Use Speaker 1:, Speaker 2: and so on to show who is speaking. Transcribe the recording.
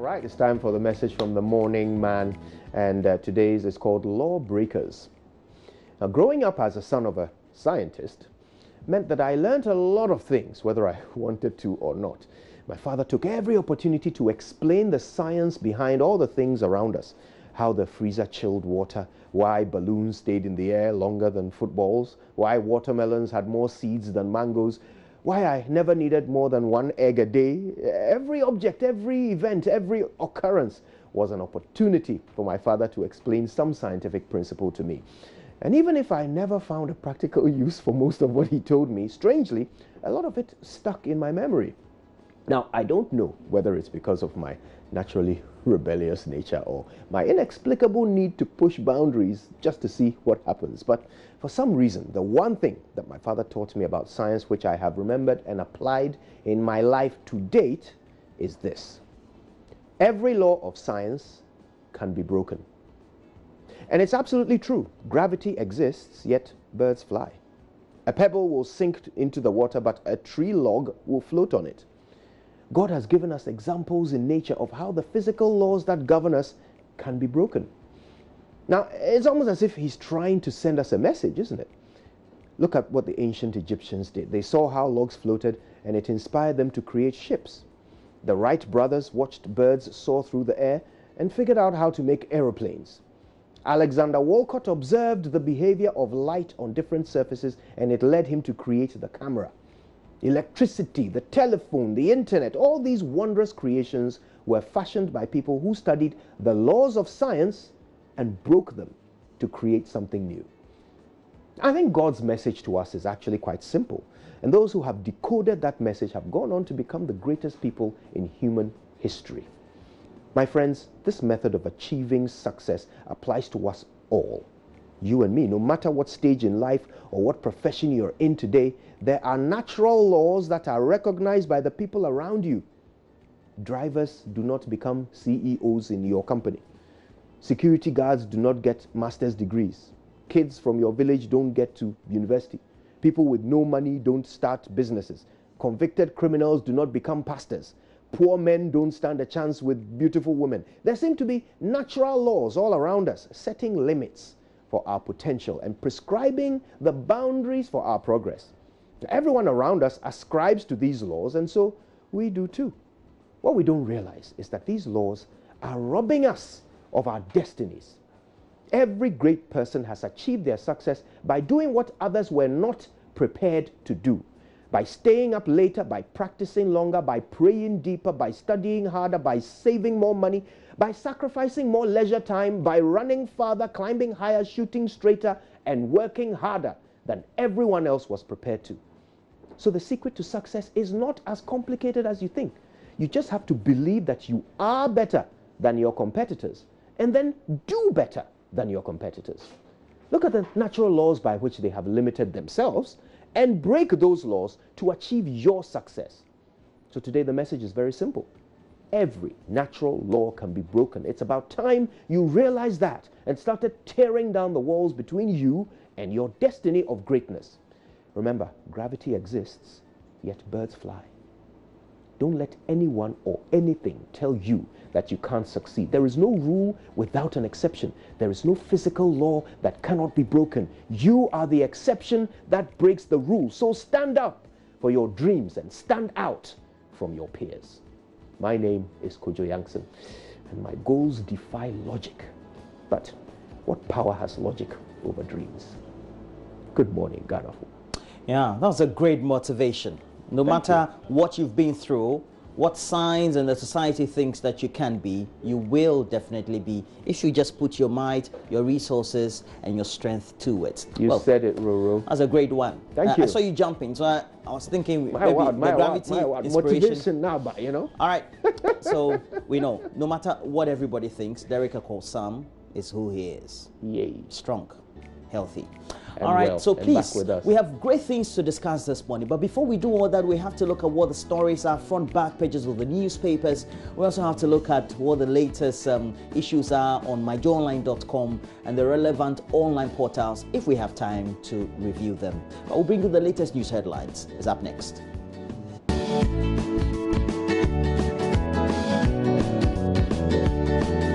Speaker 1: right, it's time for the message from the morning man, and today's is called Lawbreakers. Now, growing up as a son of a scientist meant that I learned a lot of things, whether I wanted to or not. My father took every opportunity to explain the science behind all the things around us. How the freezer chilled water, why balloons stayed in the air longer than footballs, why watermelons had more seeds than mangoes, why I never needed more than one egg a day. Every object, every event, every occurrence was an opportunity for my father to explain some scientific principle to me. And even if I never found a practical use for most of what he told me, strangely, a lot of it stuck in my memory. Now, I don't know whether it's because of my naturally rebellious nature or my inexplicable need to push boundaries just to see what happens. But for some reason, the one thing that my father taught me about science, which I have remembered and applied in my life to date, is this. Every law of science can be broken. And it's absolutely true. Gravity exists, yet birds fly. A pebble will sink into the water, but a tree log will float on it. God has given us examples in nature of how the physical laws that govern us can be broken. Now, it's almost as if he's trying to send us a message, isn't it? Look at what the ancient Egyptians did. They saw how logs floated, and it inspired them to create ships. The Wright brothers watched birds soar through the air and figured out how to make aeroplanes. Alexander Walcott observed the behavior of light on different surfaces, and it led him to create the camera. Electricity, the telephone, the internet, all these wondrous creations were fashioned by people who studied the laws of science and broke them to create something new. I think God's message to us is actually quite simple, and those who have decoded that message have gone on to become the greatest people in human history. My friends, this method of achieving success applies to us all. You and me, no matter what stage in life or what profession you're in today, there are natural laws that are recognized by the people around you. Drivers do not become CEOs in your company. Security guards do not get master's degrees. Kids from your village don't get to university. People with no money don't start businesses. Convicted criminals do not become pastors. Poor men don't stand a chance with beautiful women. There seem to be natural laws all around us, setting limits for our potential and prescribing the boundaries for our progress. Everyone around us ascribes to these laws, and so we do too. What we don't realize is that these laws are robbing us of our destinies. Every great person has achieved their success by doing what others were not prepared to do. By staying up later, by practicing longer, by praying deeper, by studying harder, by saving more money, by sacrificing more leisure time, by running farther, climbing higher, shooting straighter, and working harder than everyone else was prepared to. So the secret to success is not as complicated as you think. You just have to believe that you are better than your competitors, and then do better than your competitors. Look at the natural laws by which they have limited themselves, and break those laws to achieve your success. So today the message is very simple. Every natural law can be broken. It's about time you realized that and started tearing down the walls between you and your destiny of greatness. Remember, gravity exists, yet birds fly. Don't let anyone or anything tell you that you can't succeed. There is no rule without an exception. There is no physical law that cannot be broken. You are the exception that breaks the rule. So stand up for your dreams and stand out from your peers. My name is Kojo Yankson, and my goals defy logic. But what power has logic over dreams? Good morning, Ghana.
Speaker 2: Yeah, that was a great motivation. No matter what you've been through, what signs and the society thinks that you can be, you will definitely be if you just put your might, your resources, and your strength to it.
Speaker 1: You said it, Roro.
Speaker 2: That's a great one.
Speaker 1: Thank you.
Speaker 2: I saw you jumping, so I was thinking
Speaker 1: my
Speaker 2: maybe
Speaker 1: word,
Speaker 2: the gravity, inspiration.
Speaker 1: Motivation now, but you know.
Speaker 2: All right. So we know, no matter what everybody thinks, Derek Sam is who he is.
Speaker 1: Yay.
Speaker 2: Strong, healthy.
Speaker 1: And
Speaker 2: all right,
Speaker 1: well,
Speaker 2: so please,
Speaker 1: with
Speaker 2: we have great things to discuss this morning. But before we do all that, we have to look at what the stories are, front, back pages of the newspapers. We also have to look at what the latest issues are on myjoyonline.com and the relevant online portals, if we have time to review them. But we'll bring you the latest news headlines. It's up next. you.